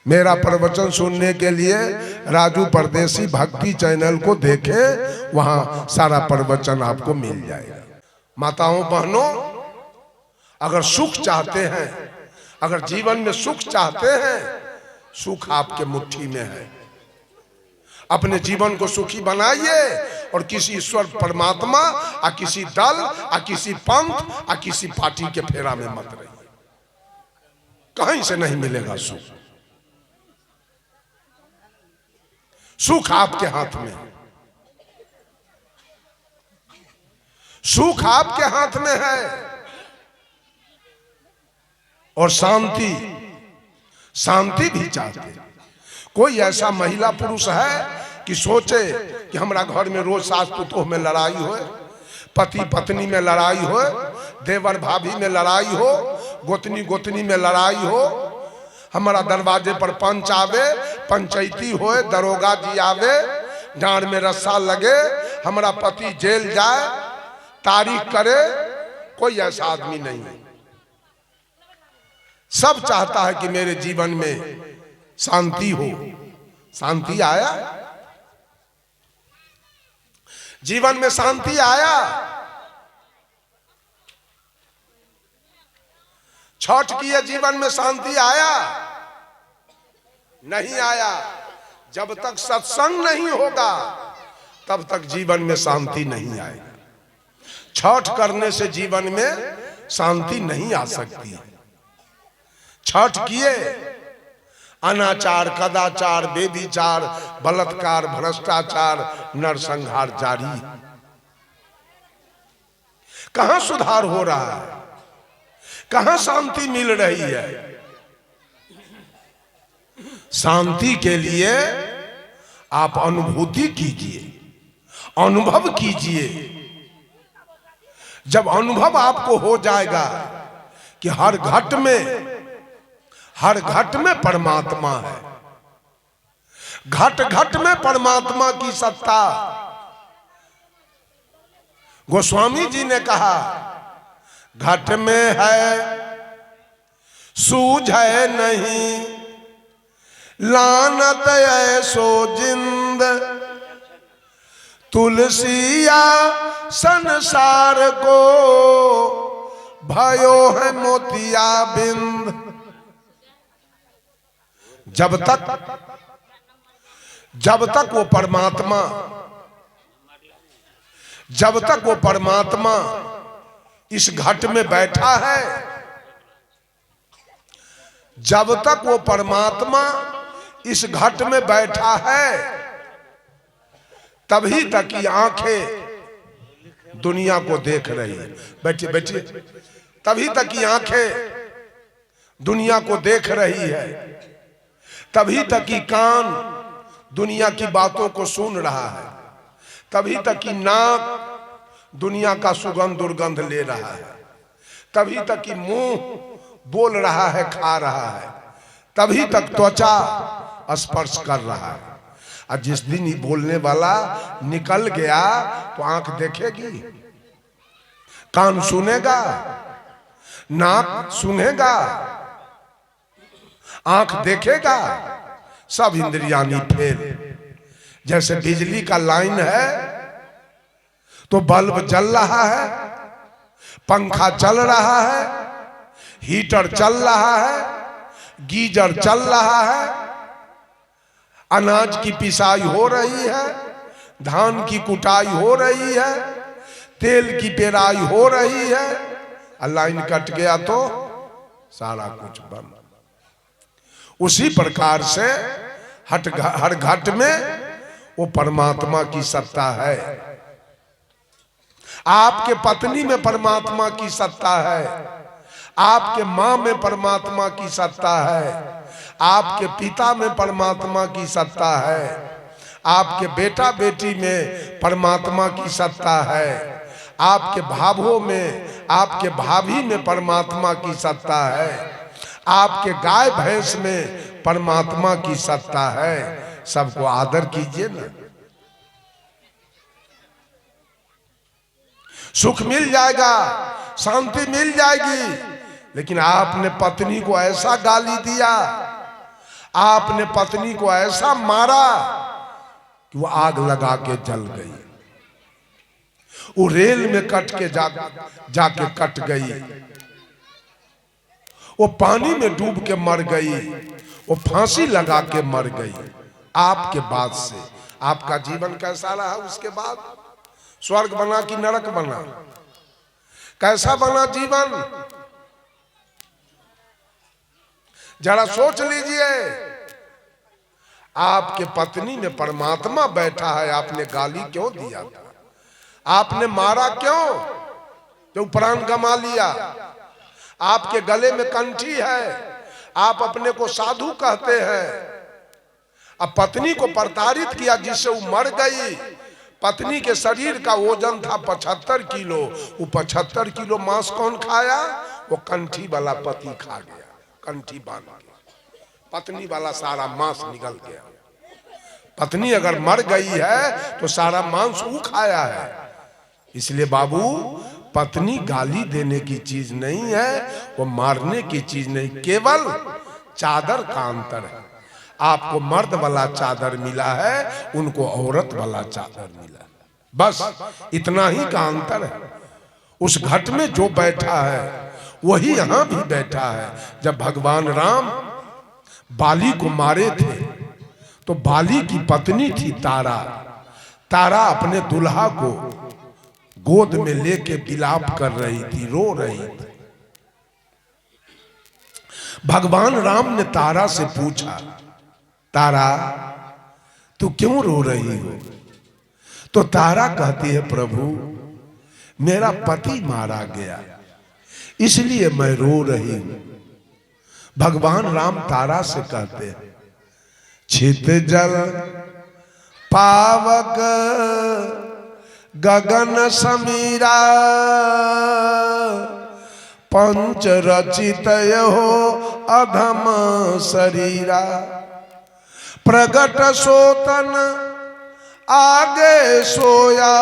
मेरा प्रवचन सुनने के लिए राजू परदेसी भक्ति चैनल को देखे, वहां सारा प्रवचन आपको मिल जाएगा। माताओं बहनों, अगर सुख चाहते हैं, अगर जीवन में सुख चाहते हैं, सुख आपके मुट्ठी में है। अपने जीवन को सुखी बनाइए और किसी ईश्वर परमात्मा या किसी दल या किसी पंथ या किसी पार्टी के फेरा में मत रहिए। कहीं से नहीं मिलेगा सुख। सुख आपके हाथ में, सुख आपके हाथ में है। और शांति, शांति भी चाहते। कोई ऐसा महिला पुरुष है कि सोचे कि हमारा घर में रोज सास पुतोह में लड़ाई हो, पति पत्नी में लड़ाई हो, देवर भाभी में लड़ाई हो, गोतनी गोतनी में लड़ाई हो, हमारा दरवाजे पर पंच आवे, पंचायती हो, दरोगा जी आवे, डांड में रस्सा लगे, हमारा पति जेल जाए, तारीख करे। कोई ऐसा आदमी नहीं है। सब चाहता है कि मेरे जीवन में शांति हो। शांति आया? जीवन में शांति आया? छठ किए जीवन में शांति आया? नहीं आया। जब तक सत्संग नहीं होगा तब तक जीवन में शांति नहीं आएगी। छठ करने से जीवन में शांति नहीं आ सकती। छठ किए, अनाचार, कदाचार, बेविचार, बलात्कार, भ्रष्टाचार, नरसंहार जारी। कहां सुधार हो रहा है? कहां शांति मिल रही है? शांति के लिए आप अनुभूति कीजिए, अनुभव कीजिए। जब अनुभव आपको हो जाएगा कि हर घट में परमात्मा है, घट घट में परमात्मा की सत्ता। गोस्वामी जी ने कहा, घट में है सूझे नहीं, लानत ऐसो जिंद, तुलसिया संसार को भयो है मोतिया बिंद। जब तक वो परमात्मा, जब तक वो परमात्मा इस घट में बैठा है, जब तक वो परमात्मा इस घट में बैठा है, तभी तक की आंखें दुनिया को देख रही है। बैठिए बैठिए। तभी तक की आंखें दुनिया को देख रही है, तभी तक की कान दुनिया की बातों को सुन रहा है, तभी तक की नाक दुनिया का सुगंध दुर्गंध ले रहा है, तभी तक की मुंह बोल रहा है, खा रहा है, तभी तक त्वचा स्पर्श कर रहा है। और जिस दिन ही बोलने वाला निकल गया तो आंख देखेगी, कान सुनेगा, नाक सुनेगा, आंख देखेगा, सब इंद्रियानी फेल। जैसे बिजली का लाइन है तो बल्ब जल रहा है, पंखा चल रहा है, हीटर चल रहा है, गीजर चल रहा है, अनाज की पिसाई हो रही है, धान की कुटाई हो रही है, तेल की पेराई हो रही है। और लाइन कट गया तो सारा कुछ बंद। उसी प्रकार से हर घट में वो परमात्मा की सत्ता है। आपके पत्नी में परमात्मा की सत्ता है, आपके माँ में परमात्मा की सत्ता है, आपके पिता में परमात्मा की सत्ता है, आपके बेटा बेटी में परमात्मा की सत्ता है, आपके भाभों में, आपके भाभी में परमात्मा की सत्ता है, आपके गाय भैंस में परमात्मा की सत्ता है। सबको आदर कीजिए ना, सुख मिल जाएगा, शांति मिल जाएगी। लेकिन आपने पत्नी को ऐसा गाली दिया, आपने पत्नी को ऐसा मारा कि वो आग लगा के जल गई, वो रेल में कट के जाके कट गई, वो पानी में डूब के मर गई, वो फांसी लगा के मर गई। आपके बाद से आपका जीवन कैसा रहा? उसके बाद स्वर्ग बना कि नरक बना? कैसा बना जीवन? जरा सोच लीजिए। आपके पत्नी में परमात्मा बैठा है, आपने गाली क्यों दिया था? आपने मारा क्यों? जो प्राण गमा लिया। आपके गले में कंठी है, आप अपने को साधु कहते हैं। अब पत्नी को प्रताड़ित किया जिससे वो मर गई। पत्नी के शरीर का वजन था 75 किलो, वो 75 किलो मांस कौन खाया? वो कंठी वाला पति खा गया। कंठी बांध के पत्नी वाला सारा मांस निकल गया। पत्नी अगर मर गई है तो सारा मांस वो खाया है। इसलिए बाबू, पत्नी गाली देने की चीज नहीं है, वो मारने की चीज नहीं, केवल चादर का अंतर है। आपको मर्द वाला चादर मिला है, उनको औरत वाला चादर मिला है, बस इतना ही का अंतर है। उस घट में जो बैठा है वही यहां भी बैठा है। जब भगवान राम बाली को मारे थे तो बाली की पत्नी थी तारा। तारा अपने दुल्हा को गोद में लेके विलाप कर रही थी, रो रही थी। भगवान राम ने तारा से पूछा, तारा तू क्यों रो रही हो? तो तारा कहती है, प्रभु मेरा पति मारा गया इसलिए मैं रो रही हूं। भगवान राम तारा से कहते हैं, छित जल पावक गगन समीरा, पंच रचित हो अधम शरीरा, प्रगट सोतन आगे सोया,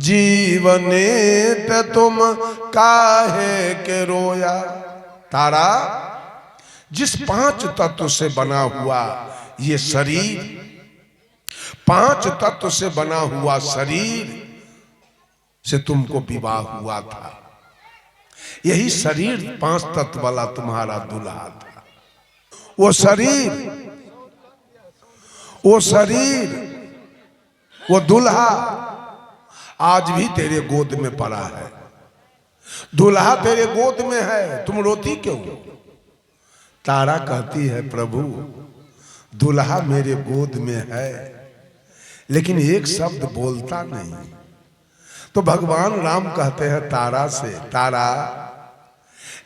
जीवनेत तुम काहे के रोया। तारा, जिस 5 तत्व से बना हुआ ये शरीर, 5 तत्व से बना हुआ शरीर से तुमको विवाह हुआ था। यही शरीर 5 तत्व वाला तुम्हारा दुल्हा था। वो शरीर वो दुल्हा आज भी तेरे गोद में पड़ा है। दुल्हा तेरे गोद में है, तुम रोती क्यों? तारा कहती है, प्रभु दुल्हा मेरे गोद में है लेकिन एक शब्द बोलता नहीं। तो भगवान राम कहते हैं तारा से, तारा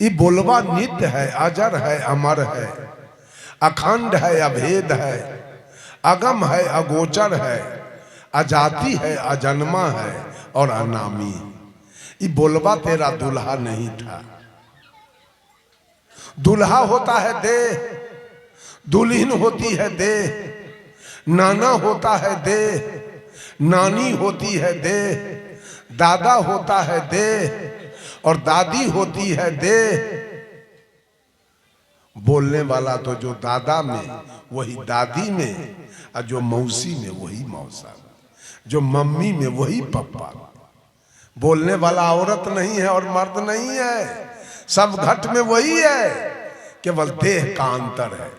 ये बोलवा नित्य है, अजर है, अमर है, अखंड है, अभेद है, अगम है, अगोचर है, अजाति है, अजन्मा है और अनामी। ये बोलवा तेरा दुल्हा नहीं था। दुल्हा होता है देह, दुल्हन होती है देह, नाना होता है देह, नानी होती है देह, दादा होता है देह और दादी होती है देह। बोलने वाला तो जो दादा में वही दादी में, और जो मौसी में वही मौसा, जो मम्मी में वही पप्पा। बोलने वाला औरत नहीं है और मर्द नहीं है, सब घट में वही है, केवल देह का अंतर है।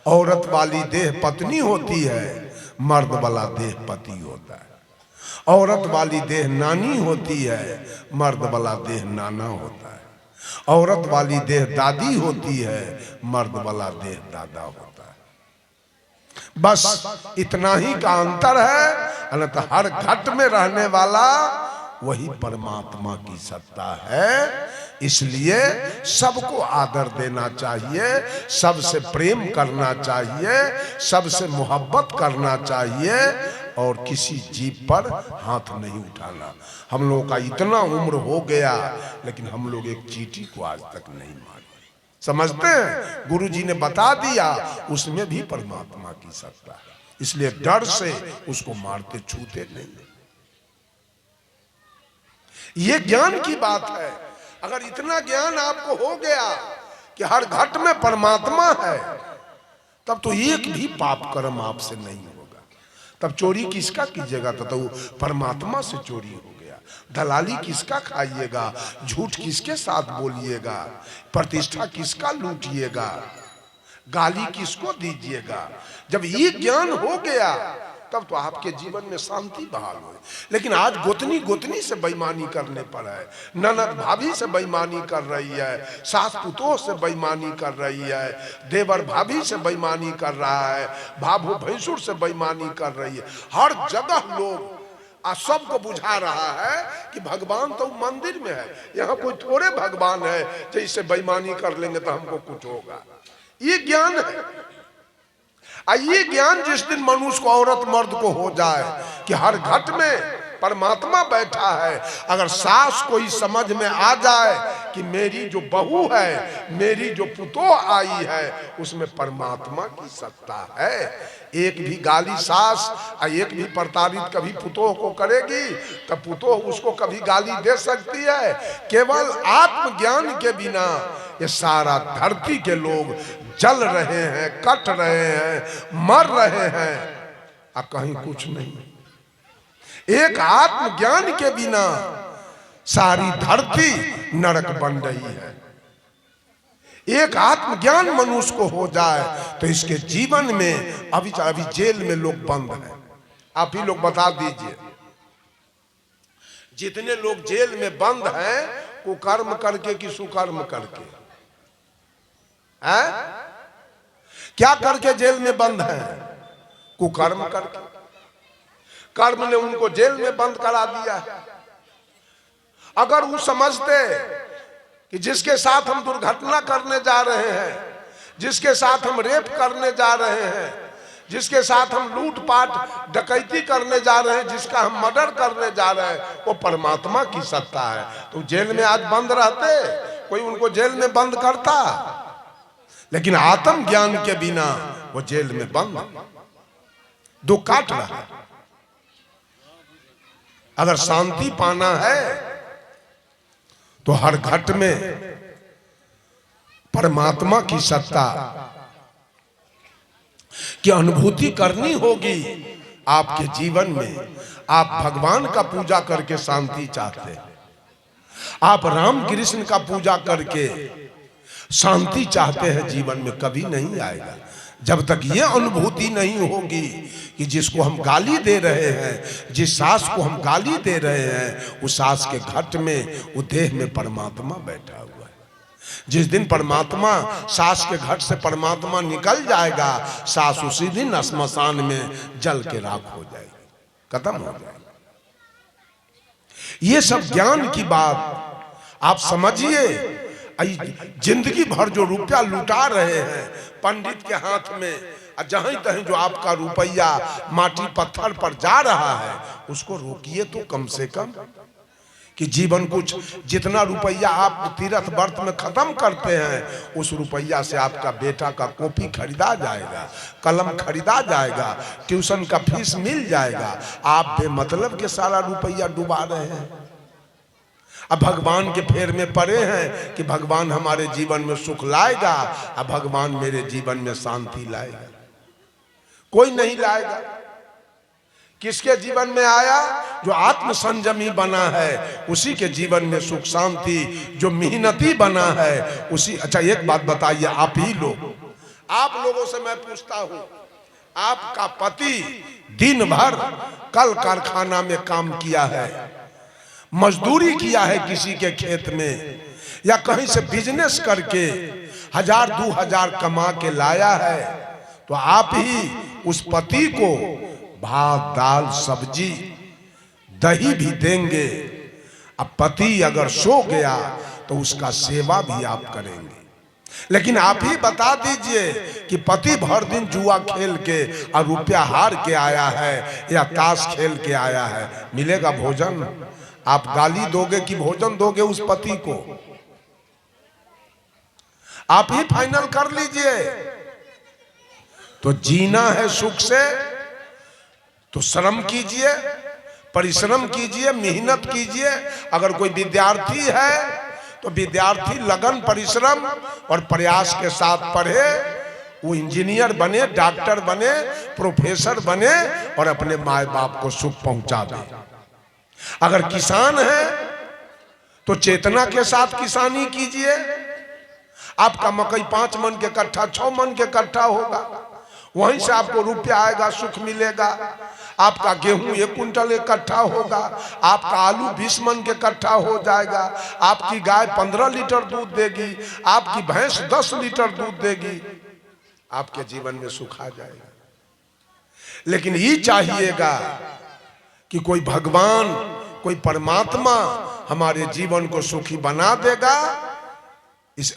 औरत वाली देह पत्नी होती है, मर्द वाला देह पति होता है। औरत वाली देह नानी होती है, मर्द वाला देह नाना होता है। औरत वाली देह दादी होती है, मर्द वाला देह दादा होता है। बस इतना ही का अंतर है, अन्यथा हर घट में रहने वाला वही परमात्मा की सत्ता है। इसलिए सबको आदर देना चाहिए, सबसे प्रेम करना चाहिए, सबसे मोहब्बत करना चाहिए और किसी जीव पर हाथ नहीं उठाना। हम लोगों का इतना उम्र हो गया लेकिन हम लोग एक चींटी को आज तक नहीं मारे। समझते हैं, गुरु जी ने बता दिया, उसमें भी परमात्मा की सत्ता है, इसलिए डर से उसको मारते छूते नहीं। ये ज्ञान की बात है। अगर इतना ज्ञान आपको हो गया कि हर घट में परमात्मा है, तब तो एक भी पाप कर्म आपसे नहीं होगा। तब चोरी किसका कीजिएगा, तो वो परमात्मा से चोरी हो गया। दलाली किसका खाइएगा, झूठ किसके साथ बोलिएगा, प्रतिष्ठा किसका लूटिएगा, गाली किसको दीजिएगा। जब ये ज्ञान हो गया तब तो आपके जीवन में शांति बहाल हो। लेकिन आज गोतनी गोतनी से बेईमानी करने पर है, ननद भाभी से बेईमानी कर रही है, सास पुतोह से बेईमानी कर रही है, देवर भाभी से बेईमानी कर रहा है, भाभू भैंसुर से बेईमानी कर रही है। हर जगह लोग आज सबको बुझा रहा है कि भगवान तो मंदिर में है, यहाँ कोई थोड़े भगवान है जैसे बेईमानी कर लेंगे तो हमको कुछ होगा। ये ज्ञान है। ये ज्ञान जिस दिन मनुष्य को, औरत मर्द को हो जाए कि हर घट में परमात्मा बैठा है, अगर सास कोई समझ में आ जाए कि मेरी जो बहू है, मेरी जो पुतोह आई है, उसमें परमात्मा की सत्ता है। एक भी गाली सास और एक भी प्रताड़ित कभी पुतोह को करेगी तब पुतोह उसको कभी गाली दे सकती है। केवल आत्मज्ञान के बिना ये सारा धरती के लोग जल रहे हैं, कट रहे हैं, मर रहे हैं, अब कहीं कुछ नहीं। एक आत्मज्ञान के बिना सारी धरती नरक बन रही है। एक आत्मज्ञान मनुष्य को हो जाए तो इसके जीवन में अभी जेल में लोग बंद हैं। आप ही लोग बता दीजिए, जितने लोग जेल में बंद हैं कुकर्म करके कि सुकर्म करके है? क्या करके जेल में बंद हैं? कुकर्म करके। कर्म ने उनको जेल में बंद करा दिया है। अगर वो समझते कि जिसके साथ हम दुर्घटना करने जा रहे हैं, जिसके साथ हम रेप करने जा रहे हैं, जिसके साथ हम लूटपाट डकैती करने जा रहे हैं, जिसका हम मर्डर करने जा रहे हैं, वो परमात्मा की सत्ता है, तो जेल में आज बंद रहते, कोई उनको जेल में बंद करता। लेकिन आत्म ज्ञान के बिना वो जेल में बंद, दुख काट रहा है। अगर शांति पाना है तो हर घट में परमात्मा की सत्ता की अनुभूति करनी होगी। आपके जीवन में आप भगवान का पूजा करके शांति चाहते हैं, आप राम कृष्ण का पूजा करके शांति चाहते हैं, जीवन में कभी नहीं आएगा जब तक ये अनुभूति नहीं होगी कि जिसको हम गाली दे रहे हैं, जिस सास को हम गाली दे रहे हैं, उस सास के घट में, उस देह में परमात्मा बैठा हुआ है। जिस दिन परमात्मा सास के घट से परमात्मा निकल जाएगा, सास उसी दिन श्मशान में जल के राख हो जाएगी, खत्म हो जाएगी। ये सब ज्ञान की बात आप समझिए। जिंदगी भर जो रुपया लुटा रहे हैं पंडित के हाथ में, जहां तहीं जो आपका रुपया माटी पत्थर पर जा रहा है, उसको रोकिए तो कम से कम। कि जीवन कुछ जितना रुपया आप तीर्थ व्रत में खत्म करते हैं, उस रुपया से आपका बेटा का कॉपी खरीदा जाएगा, कलम खरीदा जाएगा, ट्यूशन का फीस मिल जाएगा। आप बेमतलब के सारा रुपया डुबा रहे हैं। अब भगवान के फेर में पड़े हैं कि भगवान हमारे जीवन में सुख लाएगा, अब भगवान मेरे जीवन में शांति लाएगा। कोई नहीं लाएगा। किसके जीवन में आया? जो आत्म संयमी बना है उसी के जीवन में सुख शांति, जो मेहनती बना है उसी। अच्छा एक बात बताइए, आप ही लोग, आप लोगों से मैं पूछता हूं, आपका पति दिन भर कल कारखाना में काम किया है, मजदूरी किया है किसी के खेत में, या कहीं से बिजनेस करके 1000-2000 कमा के लाया है, तो आप ही उस पति को भात दाल सब्जी दही भी देंगे। अब पति अगर सो गया तो उसका सेवा भी आप करेंगे। लेकिन आप ही बता दीजिए कि पति भर दिन जुआ खेल के और रुपया हार के आया है या ताश खेल के आया है, मिलेगा भोजन? आप गाली दोगे कि भोजन दोगे उस पति को? आप ही फाइनल कर लीजिए। तो जीना है सुख से तो श्रम कीजिए, परिश्रम कीजिए, मेहनत कीजिए। अगर कोई विद्यार्थी है तो विद्यार्थी लगन, परिश्रम और प्रयास के साथ पढ़े, वो इंजीनियर बने, डॉक्टर बने, प्रोफेसर बने और अपने माए बाप को सुख पहुंचा दे। अगर किसान है तो चेतना के साथ किसानी कीजिए। आपका मकई 5 मन के कट्ठा, 6 मन के कट्ठा होगा, वहीं से आपको रुपया आएगा, सुख मिलेगा। आपका गेहूं 1 कुंटल एक कट्ठा होगा, आपका आलू 20 मन के कट्ठा हो जाएगा, आपकी गाय 15 लीटर दूध देगी, आपकी भैंस 10 लीटर दूध देगी, आपके जीवन में सुख आ जाएगा। लेकिन ये चाहिएगा कि कोई भगवान, कोई परमात्मा हमारे जीवन को सुखी बना देगा। इस